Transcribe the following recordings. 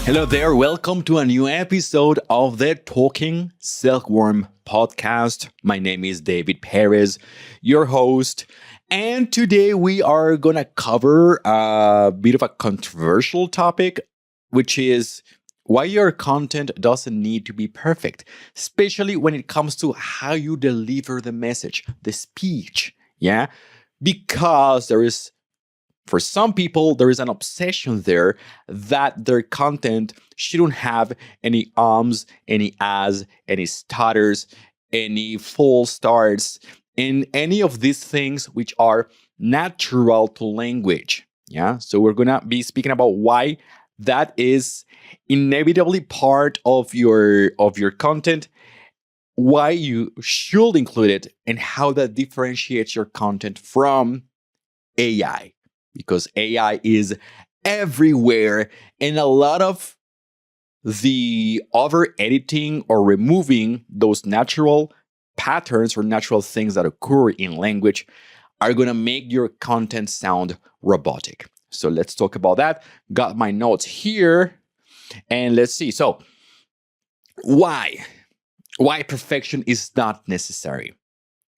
Hello there. Welcome to a new episode of the Talking Silkworm podcast. My name is David Perez, your host. And today we are going to cover a bit of a controversial topic, which is why your content doesn't need to be perfect, especially when it comes to how you deliver the message, the speech. Yeah. Because for some people, there is an obsession there that their content shouldn't have any ums, any ahs, any stutters, any false starts, and any of these things which are natural to language. Yeah. So we're gonna be speaking about why that is inevitably part of your content, why you should include it, and how that differentiates your content from AI, because AI is everywhere, and a lot of the over editing or removing those natural patterns or natural things that occur in language are going to make your content sound robotic. So let's talk about that. Got my notes here, and let's see. So why perfection is not necessary?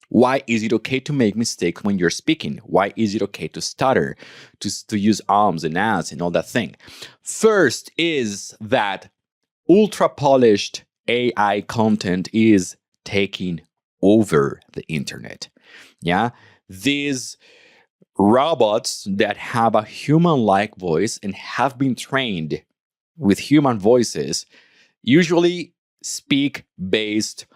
Why is it okay to make mistakes when you're speaking? Why is it okay to stutter, to use ums and ahs and all that thing? First is that ultra polished AI content is taking over the internet. Yeah. These robots that have a human-like voice and have been trained with human voices usually speak based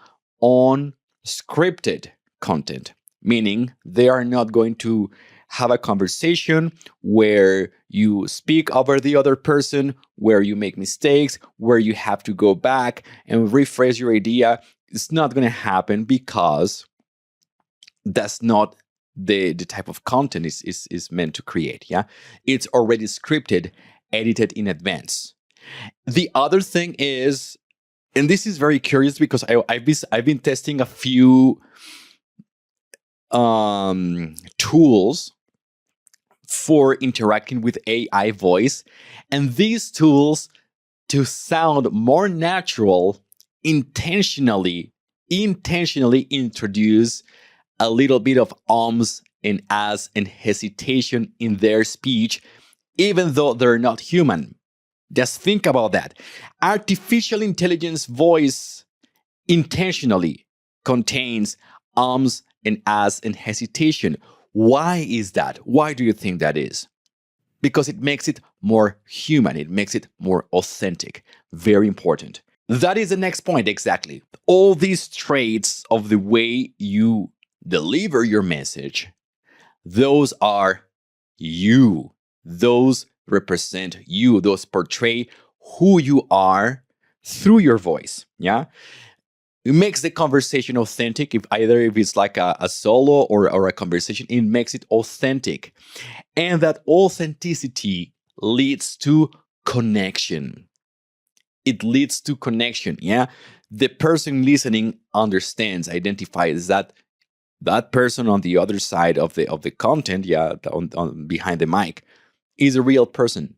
on scripted content, meaning they are not going to have a conversation where you speak over the other person, where you make mistakes, where you have to go back and rephrase your idea. It's not going to happen because that's not the type of content is meant to create. Yeah, it's already scripted, edited in advance. The other thing is, and this is very curious because I've been testing a few tools for interacting with AI voice, and these tools, to sound more natural, intentionally introduce a little bit of ums and ahs and hesitation in their speech, even though they're not human. Just think about that. Artificial intelligence voice intentionally contains ums and ahs and hesitation. Why is that? Why do you think that is? Because it makes it more human. It makes it more authentic. Very important. That is the next point, exactly. All these traits of the way you deliver your message, those are you. Those represent you. Those portray who you are through your voice. Yeah. It makes the conversation authentic. If it's like a solo or a conversation, it makes it authentic. And that authenticity leads to connection. It leads to connection. Yeah. The person listening understands, identifies that person on the other side of the content, on behind the mic, is a real person.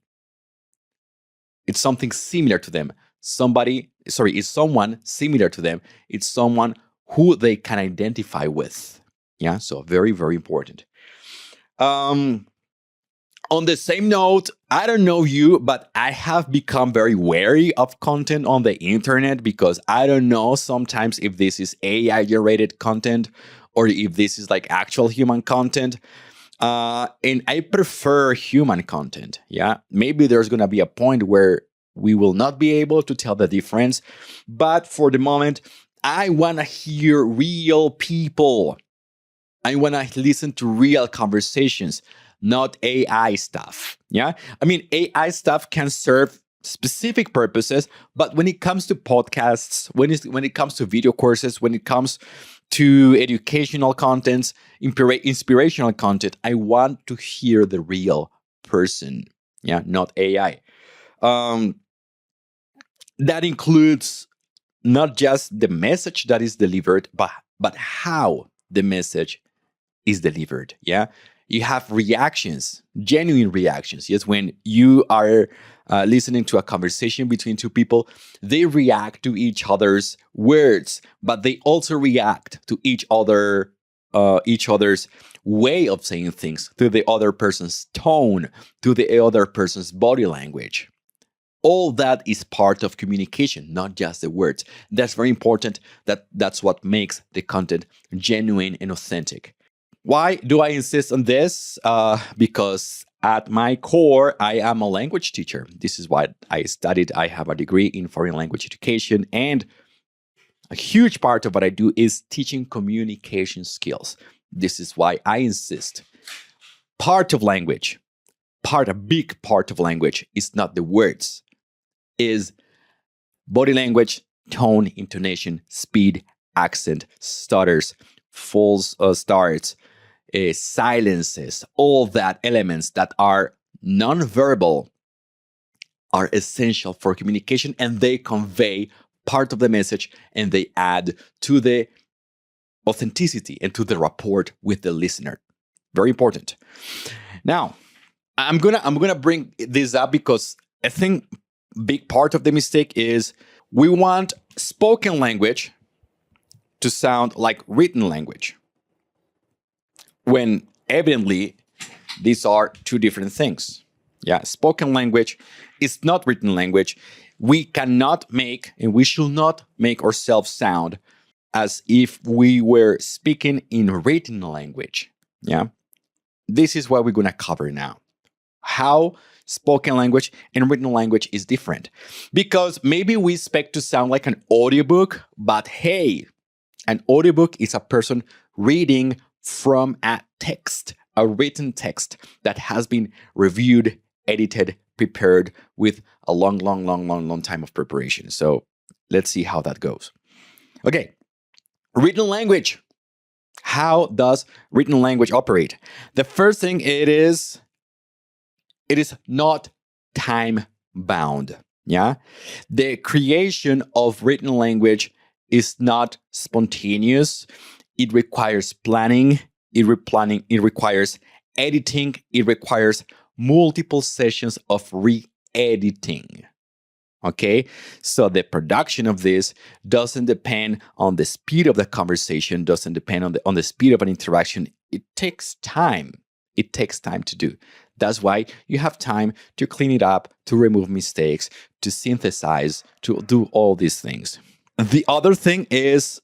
It's something similar to them. It's someone similar to them. It's someone who they can identify with. Yeah, so very, very important. On the same note, I don't know you, but I have become very wary of content on the internet because I don't know sometimes if this is AI generated content or if this is like actual human content. And I prefer human content. Yeah, maybe there's going to be a point where we will not be able to tell the difference. But for the moment, I want to hear real people. I want to listen to real conversations, not AI stuff. Yeah. I mean, AI stuff can serve specific purposes, but when it comes to podcasts, when it comes to video courses, when it comes to educational contents, inspirational content, I want to hear the real person. Yeah, not AI. That includes not just the message that is delivered, but how the message is delivered. Yeah, you have reactions, genuine reactions. Yes, when you are listening to a conversation between two people, they react to each other's words, but they also react to each other's way of saying things, to the other person's tone, to the other person's body language. All that is part of communication, not just the words. That's very important. That's what makes the content genuine and authentic. Why do I insist on this? Because at my core, I am a language teacher. This is what I studied. I have a degree in foreign language education, and a huge part of what I do is teaching communication skills. This is why I insist. A big part of language is not the words, is body language, tone, intonation, speed, accent, stutters, false starts, silences, all that elements that are non-verbal are essential for communication, and they convey part of the message, and they add to the authenticity and to the rapport with the listener. Very important. Now, I'm gonna bring this up because I think big part of the mistake is we want spoken language to sound like written language, when evidently these are two different things. Yeah, spoken language is not written language. We cannot make, and we should not make ourselves sound as if we were speaking in written language. Yeah, this is what we're going to cover now. How spoken language and written language is different. Because maybe we expect to sound like an audiobook, but hey, an audiobook is a person reading from a text, a written text that has been reviewed, edited, prepared with a long time of preparation. So let's see how that goes. Okay, written language. How does written language operate? The first thing it is not time bound. Yeah, the creation of written language is not spontaneous. It requires planning, it requires editing, it requires multiple sessions of re-editing. Okay, so the production of this doesn't depend on the speed of the conversation, doesn't depend on the speed of an interaction. It takes time. It takes time to do. That's why you have time to clean it up, to remove mistakes, to synthesize, to do all these things. The other thing is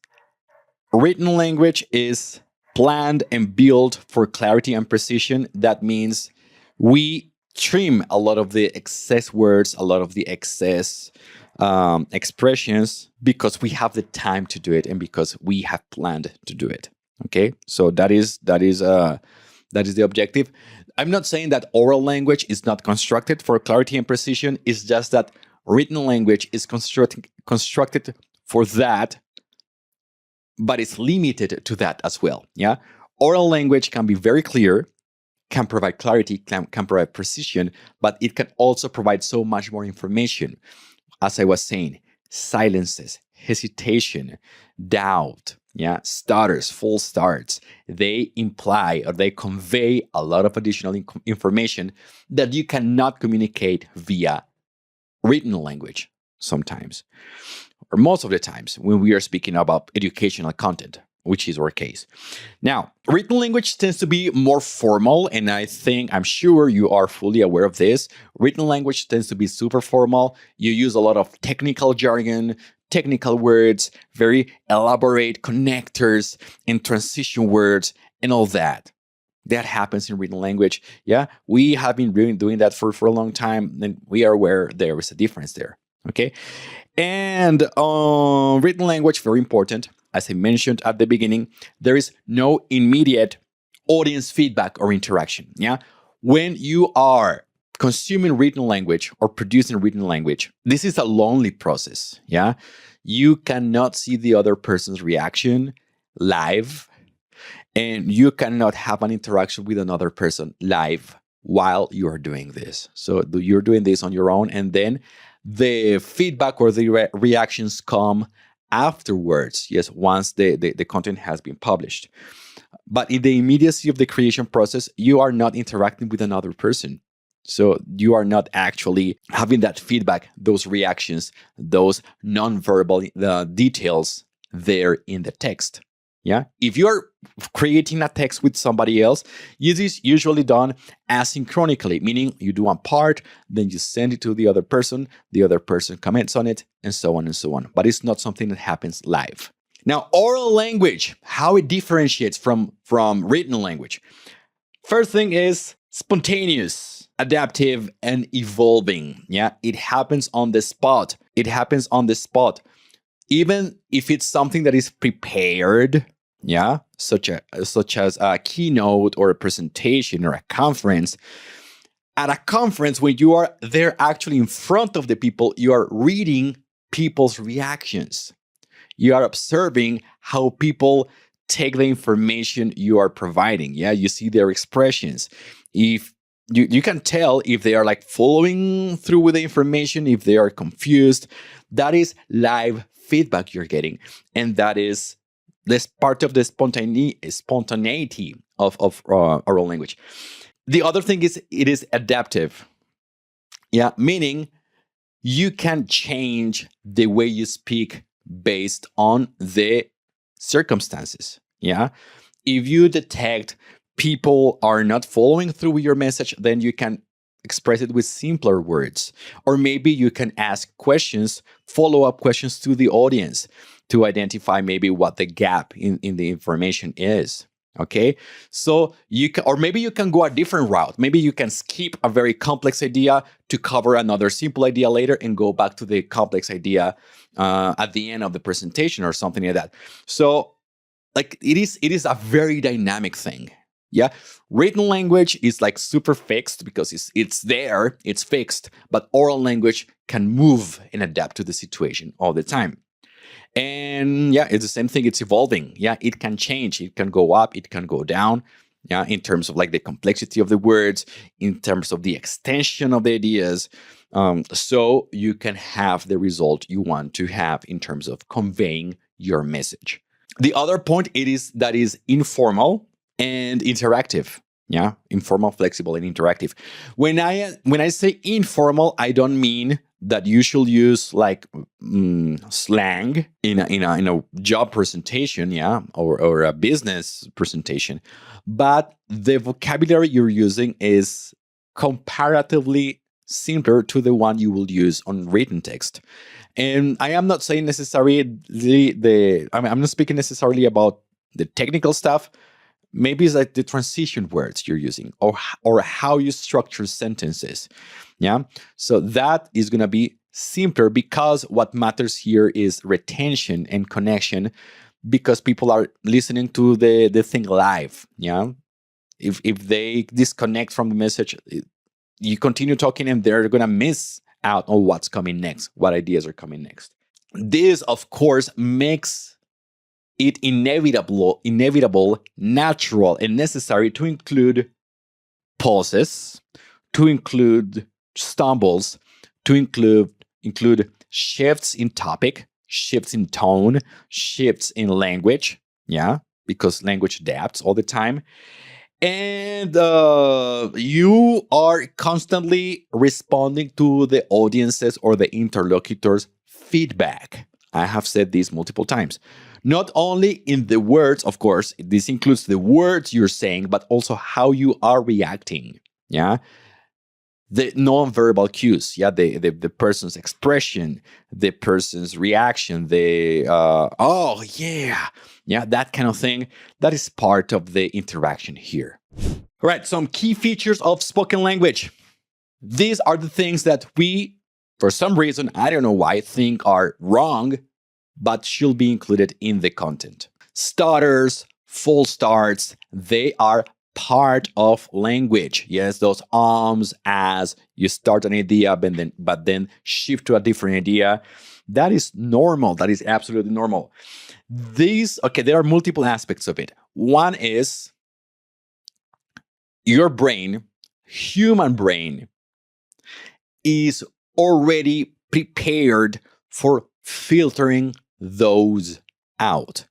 written language is planned and built for clarity and precision. That means we trim a lot of the excess words, a lot of the excess expressions, because we have the time to do it and because we have planned to do it. Okay, so that is the objective. I'm not saying that oral language is not constructed for clarity and precision. It's just that written language is constructed for that, but it's limited to that as well. Yeah, oral language can be very clear, can provide clarity, can provide precision, but it can also provide so much more information. As I was saying, silences, hesitation, doubt, yeah, stutters, false starts, they imply or they convey a lot of additional information that you cannot communicate via written language sometimes, or most of the times when we are speaking about educational content, which is our case. Now, written language tends to be more formal, and I'm sure you are fully aware of this. Written language tends to be super formal. You use a lot of technical jargon, technical words, very elaborate connectors and transition words, and all that. That happens in written language. Yeah, we have been doing that for a long time, and we are aware there is a difference there. Okay, and written language, very important. As I mentioned at the beginning, there is no immediate audience feedback or interaction. Yeah, when you are consuming written language or producing written language, this is a lonely process. Yeah, you cannot see the other person's reaction live, and you cannot have an interaction with another person live while you are doing this. So you're doing this on your own, and then the feedback or the reactions come afterwards. Yes, once the content has been published. But in the immediacy of the creation process, you are not interacting with another person. So you are not actually having that feedback, those reactions, those nonverbal details there in the text. Yeah. If you're creating a text with somebody else, it is usually done asynchronically, meaning you do one part, then you send it to the other person comments on it, and so on and so on. But it's not something that happens live. Now, oral language, how it differentiates from written language. First thing is spontaneous, adaptive, and evolving. Yeah, it happens on the spot. Even if it's something that is prepared, yeah, such as a keynote or a presentation or a conference. At a conference, when you are there actually in front of the people, you are reading people's reactions. You are observing how people take the information you are providing. Yeah, you see their expressions. If you can tell if they are like following through with the information, if they are confused. That is live feedback you're getting, and that is this part of the spontaneity of oral language. The other thing is it is adaptive. Yeah, meaning you can change the way you speak based on the circumstances. Yeah, if you detect people are not following through with your message, then you can express it with simpler words. Or maybe you can ask questions, follow-up questions to the audience to identify maybe what the gap in the information is. Okay, so you can, or maybe you can go a different route. Maybe you can skip a very complex idea to cover another simple idea later and go back to the complex idea at the end of the presentation or something like that. So like it is a very dynamic thing. Yeah, written language is like super fixed because it's there, it's fixed, but oral language can move and adapt to the situation all the time. And yeah, it's the same thing, it's evolving. Yeah, it can change, it can go up, it can go down. Yeah, in terms of like the complexity of the words, in terms of the extension of the ideas. So you can have the result you want to have in terms of conveying your message. The other point is informal and interactive. Yeah, informal, flexible, and interactive. When I say informal, I don't mean that you should use like slang in a job presentation, yeah, or a business presentation, but the vocabulary you're using is comparatively simpler to the one you will use on written text. And I am not saying necessarily I'm not speaking necessarily about the technical stuff. Maybe it's like the transition words you're using or how you structure sentences. Yeah. So that is going to be simpler because what matters here is retention and connection because people are listening to the thing live. Yeah. If they disconnect from the message, you continue talking and they're going to miss out on what's coming next, what ideas are coming next. This, of course, makes it inevitable, natural, and necessary to include pauses, to include stumbles, to include shifts in topic, shifts in tone, shifts in language. Yeah, because language adapts all the time. And you are constantly responding to the audience's or the interlocutor's feedback. I have said this multiple times. Not only in the words, of course, this includes the words you're saying, but also how you are reacting. Yeah. The non-verbal cues, yeah, the person's expression, the person's reaction, oh yeah, that kind of thing. That is part of the interaction here. All right, some key features of spoken language. These are the things that we, for some reason, I don't know why, think are wrong, but should be included in the content. Stutters, false starts, they are part of language. Yes, those as you start an idea, but then shift to a different idea. That is normal. That is absolutely normal. There are multiple aspects of it. One is your brain, human brain, is already prepared for filtering those out.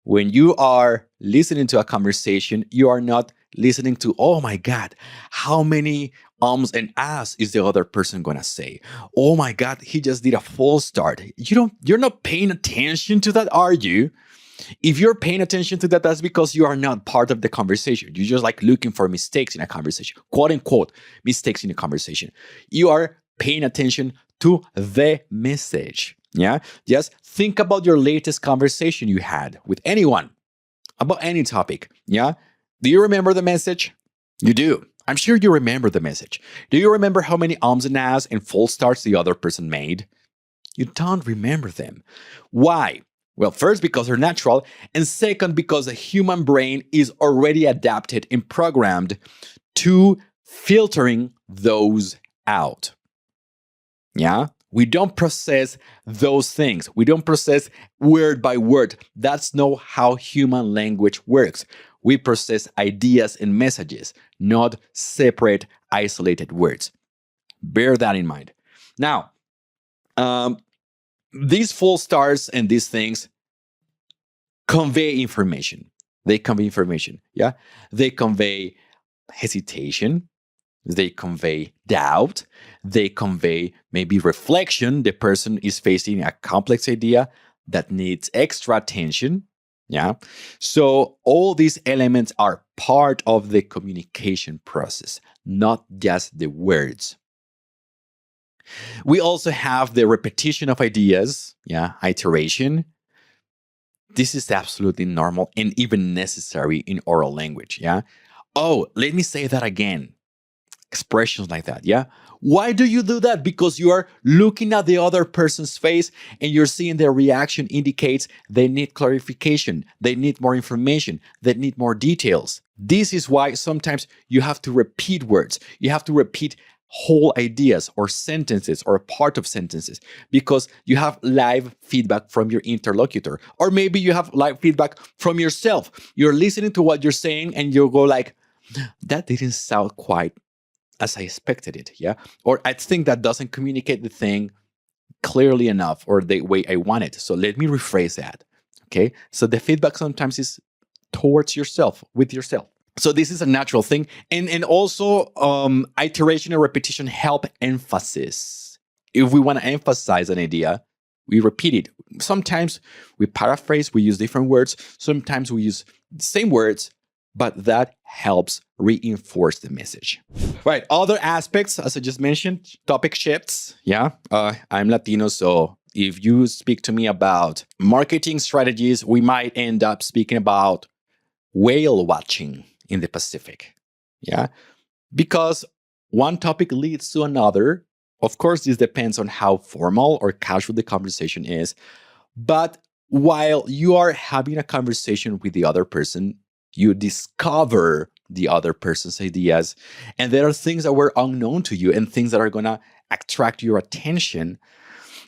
When you are listening to a conversation, you are not listening to, oh my God, how many ums and ahs is the other person gonna say? Oh my God, he just did a false start. You're not paying attention to that, are you? If you're paying attention to that, that's because you are not part of the conversation. You're just like looking for mistakes in a conversation, quote unquote, mistakes in a conversation. You are paying attention to the message. Yeah. Just think about your latest conversation you had with anyone about any topic. Yeah. Do you remember the message? You do. I'm sure you remember the message. Do you remember how many ums and ahs and false starts the other person made? You don't remember them. Why? Well, first, because they're natural, and second, because the human brain is already adapted and programmed to filtering those out. Yeah? We don't process those things. We don't process word by word. That's not how human language works. We process ideas and messages, not separate, isolated words. Bear that in mind. Now, these false starts and these things convey information. They convey information. Yeah. They convey hesitation. They convey doubt. They convey maybe reflection. The person is facing a complex idea that needs extra attention. Yeah. So all these elements are part of the communication process, not just the words. We also have the repetition of ideas, yeah, iteration. This is absolutely normal and even necessary in oral language, yeah? Oh, let me say that again. Expressions like that, yeah? Why do you do that? Because you are looking at the other person's face and you're seeing their reaction indicates they need clarification, they need more information, they need more details. This is why sometimes you have to repeat words. You have to repeat whole ideas or sentences or a part of sentences because you have live feedback from your interlocutor, or maybe you have live feedback from yourself. You're listening to what you're saying and you go like, that didn't sound quite as I expected it, yeah? Or I think that doesn't communicate the thing clearly enough or the way I want it. So let me rephrase that, okay? So the feedback sometimes is towards yourself, with yourself. So this is a natural thing. And also iteration and repetition help emphasis. If we want to emphasize an idea, we repeat it. Sometimes we paraphrase, we use different words. Sometimes we use the same words, but that helps reinforce the message. Right. Other aspects, as I just mentioned, topic shifts. Yeah. I'm Latino, so if you speak to me about marketing strategies, we might end up speaking about whale watching in the Pacific. Yeah. Because one topic leads to another. Of course, this depends on how formal or casual the conversation is. But while you are having a conversation with the other person, you discover the other person's ideas. And there are things that were unknown to you and things that are going to attract your attention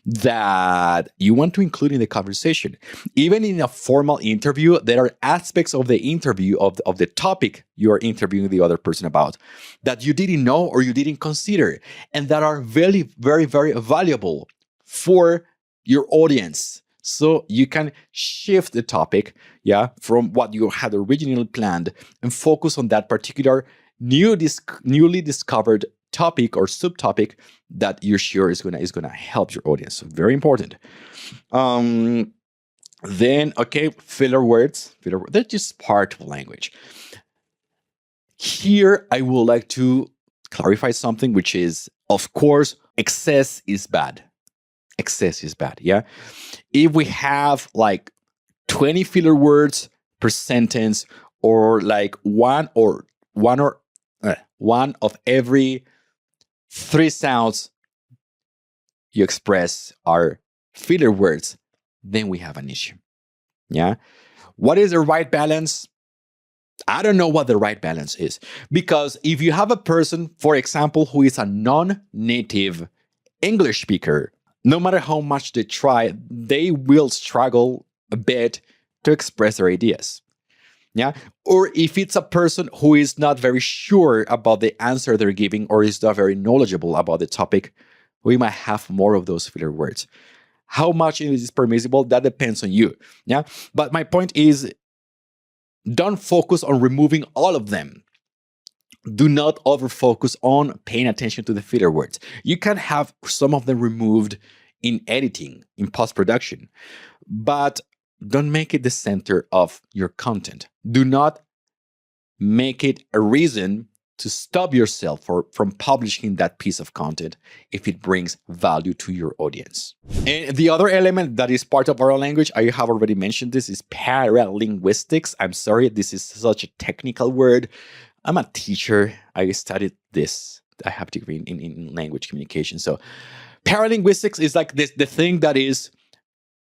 that you want to include in the conversation. Even in a formal interview, there are aspects of the interview of the topic you are interviewing the other person about that you didn't know or you didn't consider, and that are very, very, very valuable for your audience. So you can shift the topic, yeah, from what you had originally planned and focus on that particular newly discovered topic or subtopic that you're sure is gonna help your audience. So very important. Then okay, filler words. They're just part of language. Here I would like to clarify something, which is, of course, excess is bad. Excess is bad. Yeah. If we have like 20 filler words per sentence, or like one of every 3 sounds you express are filler words, then we have an issue. Yeah. What is the right balance? I don't know what the right balance is. Because if you have a person, for example, who is a non-native English speaker, no matter how much they try, they will struggle a bit to express their ideas. Yeah. Or if it's a person who is not very sure about the answer they're giving or is not very knowledgeable about the topic, we might have more of those filler words. How much is permissible? That depends on you. Yeah. But my point is, don't focus on removing all of them. Do not over focus on paying attention to the filler words. You can have some of them removed in editing, in post production, but don't make it the center of your content. Do not make it a reason to stop yourself from publishing that piece of content if it brings value to your audience. And the other element that is part of oral language, I have already mentioned this, is paralinguistics. I'm sorry, this is such a technical word. I'm a teacher. I studied this. I have a degree in language communication. So paralinguistics is like this, the thing that is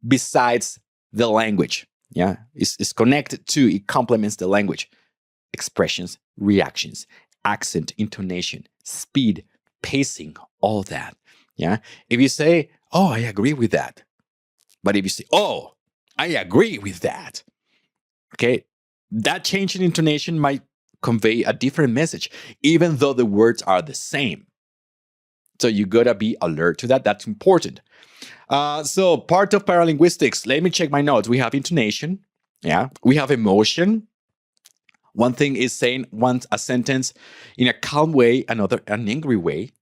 besides the language. Yeah, it's connected to, it complements the language. Expressions, reactions, accent, intonation, speed, pacing, all that. Yeah. If you say, oh, I agree with that. But if you say, oh, I agree with that. Okay. That change in intonation might convey a different message, even though the words are the same. So you gotta be alert to that. That's important. So part of paralinguistics, let me check my notes. We have intonation. Yeah. We have emotion. One thing is saying a sentence in a calm way, another an angry way.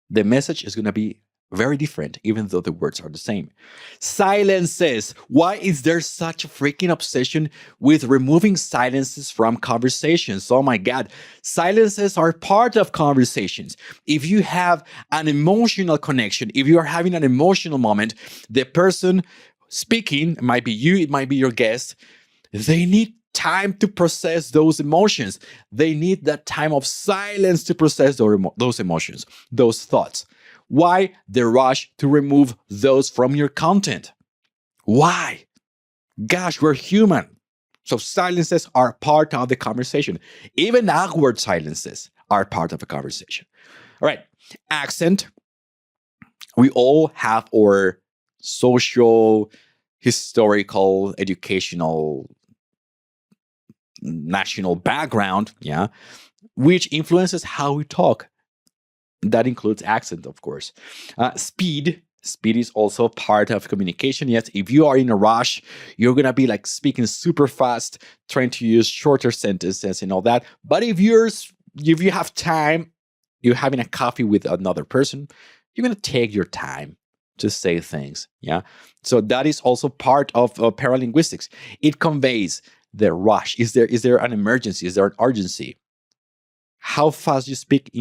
The message is going to be very different, even though the words are the same. Silences. Why is there such a freaking obsession with removing silences from conversations? Oh my God. Silences are part of conversations. If you have an emotional connection, if you are having an emotional moment, the person speaking, it might be you, it might be your guest, they need time to process those emotions. They need that time of silence to process those emotions, those thoughts. Why the rush to remove those from your content? Why? Gosh, we're human. So silences are part of the conversation. Even awkward silences are part of a conversation. All right. Accent. We all have our social, historical, educational, national background, yeah, which influences how we talk. That includes accent, of course. Speed is also part of communication. Yes, if you are in a rush, you're gonna be like speaking super fast, trying to use shorter sentences and all that. But if you have time, you're having a coffee with another person, you're gonna take your time to say things. Yeah, so that is also part of paralinguistics. It conveys the rush. Is there an emergency? Is there an urgency? How fast you speak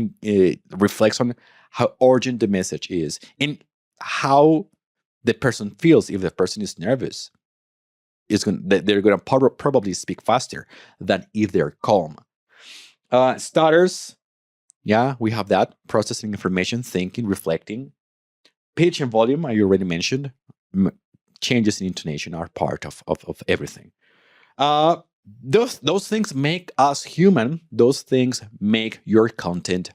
reflects on how urgent the message is and how the person feels. If the person is nervous, they're going to probably speak faster than if they're calm. Stutters, yeah, we have that. Processing information, thinking, reflecting. Pitch and volume, I already mentioned. Changes in intonation are part of everything. Those things make us human. Those things make your content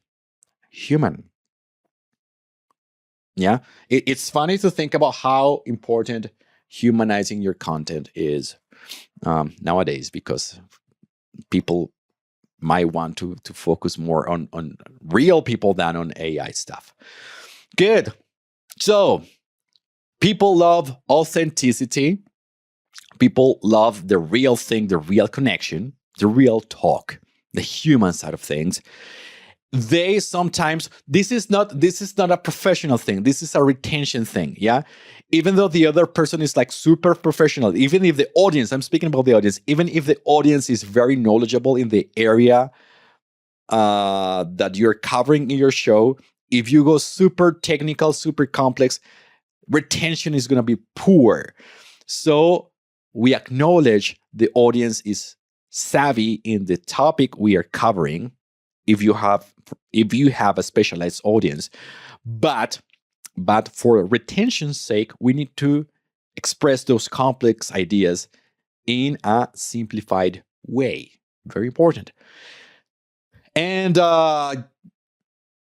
human. Yeah, it's funny to think about how important humanizing your content is nowadays, because people might want to focus more on real people than on AI stuff. Good. So people love authenticity. People love the real thing, the real connection, the real talk, the human side of things. They sometimes, this is not a professional thing. This is a retention thing. Yeah. Even though the other person is like super professional, even if the audience, I'm speaking about the audience, even if the audience is very knowledgeable in the area that you're covering in your show, if you go super technical, super complex, retention is going to be poor. So we acknowledge the audience is savvy in the topic we are covering, if you have a specialized audience, but for retention's sake, we need to express those complex ideas in a simplified way. Very important. And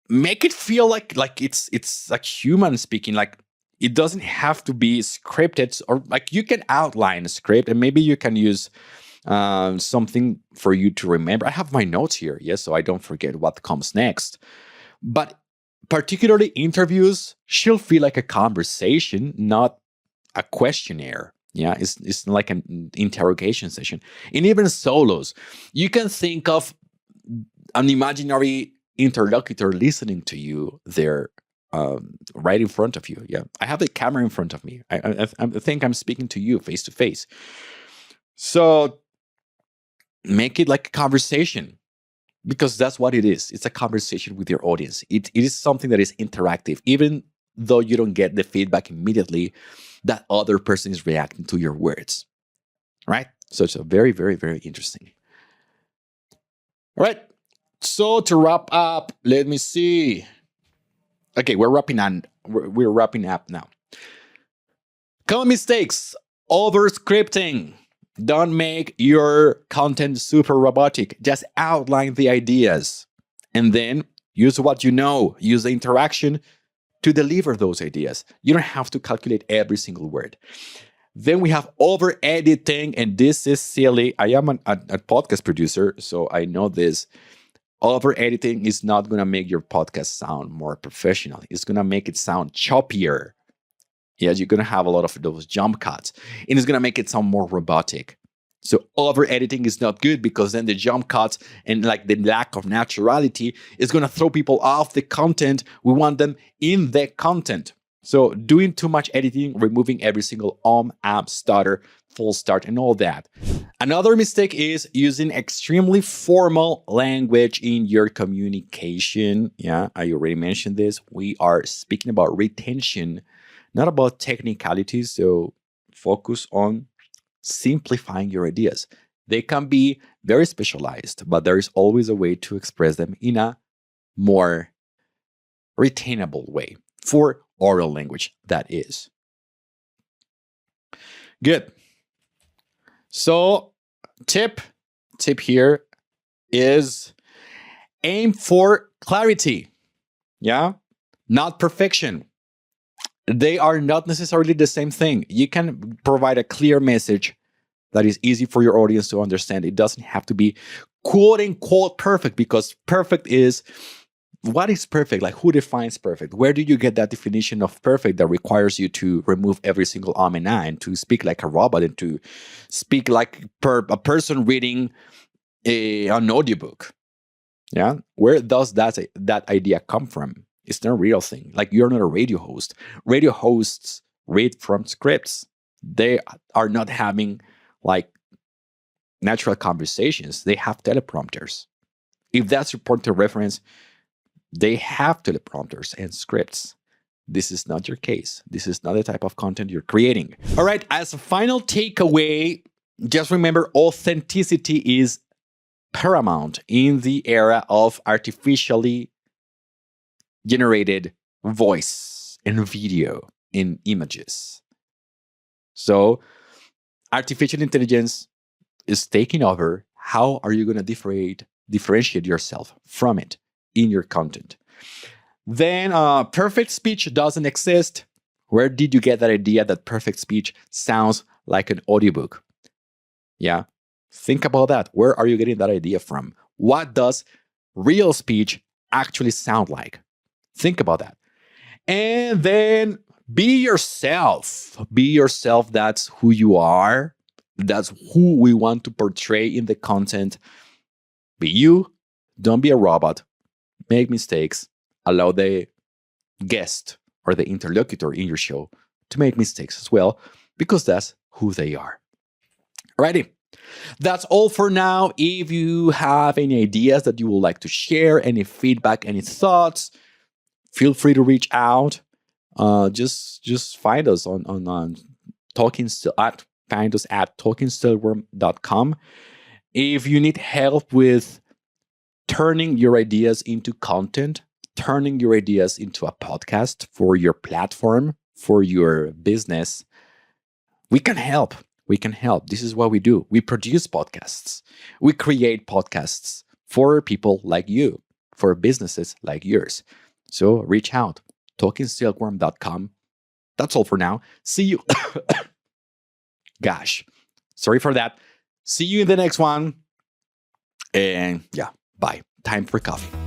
make it feel like it's like human speaking. Like, it doesn't have to be scripted, or like you can outline a script and maybe you can use something for you to remember. I have my notes here, yes, so I don't forget what comes next. But particularly interviews should feel like a conversation, not a questionnaire. Yeah, it's like an interrogation session. And even solos, you can think of an imaginary interlocutor listening to you there, right in front of you. Yeah, I have the camera in front of me. I think I'm speaking to you face to face. So make it like a conversation, because that's what it is. It's a conversation with your audience. It is something that is interactive, even though you don't get the feedback immediately that other person is reacting to your words, right? So it's a very, very, very interesting. All right. So to wrap up, let me see. Okay, we're wrapping up now. Common mistakes: over scripting. Don't make your content super robotic. Just outline the ideas and then use what you know. Use the interaction to deliver those ideas. You don't have to calculate every single word. Then we have over editing, and this is silly. I am a podcast producer, so I know this. Over editing is not going to make your podcast sound more professional. It's going to make it sound choppier. Yes, you're going to have a lot of those jump cuts, and it's going to make it sound more robotic. So over editing is not good, because then the jump cuts and like the lack of naturality is going to throw people off the content. We want them in the content. So doing too much editing, removing every single stutter, full start, and all that. Another mistake is using extremely formal language in your communication. Yeah, I already mentioned this. We are speaking about retention, not about technicalities. So focus on simplifying your ideas. They can be very specialized, but there is always a way to express them in a more retainable way for oral language, that is. Good. So tip here is aim for clarity. Yeah, not perfection. They are not necessarily the same thing. You can provide a clear message that is easy for your audience to understand. It doesn't have to be quote unquote perfect, because perfect is, what is perfect? Like, who defines perfect? Where do you get that definition of perfect that requires you to remove every single and and to speak like a robot and to speak like a person reading an audiobook? Yeah, where does that idea come from? It's not a real thing. Like, you're not a radio host. Radio hosts read from scripts. They are not having like natural conversations. They have teleprompters. If that's your point of reference, they have teleprompters and scripts. This is not your case. This is not the type of content you're creating. All right, as a final takeaway, just remember, authenticity is paramount in the era of artificially generated voice and video and images. So artificial intelligence is taking over. How are you going to differentiate yourself from it in your content? Then perfect speech doesn't exist. Where did you get that idea that perfect speech sounds like an audiobook? Yeah, think about that. Where are you getting that idea from? What does real speech actually sound like? Think about that. And then be yourself. Be yourself. That's who you are. That's who we want to portray in the content. Be you. Don't be a robot. Make mistakes. Allow the guest or the interlocutor in your show to make mistakes as well, because that's who they are. Alrighty. That's all for now. If you have any ideas that you would like to share, any feedback, any thoughts, feel free to reach out. Just find us on find us at talkingstillworm.com. If you need help with turning your ideas into content, turning your ideas into a podcast for your platform, for your business, we can help. We can help. This is what we do. We produce podcasts. We create podcasts for people like you, for businesses like yours. So reach out, talkingsilkworm.com. That's all for now. See you. Gosh, sorry for that. See you in the next one. And yeah, bye. Time for coffee.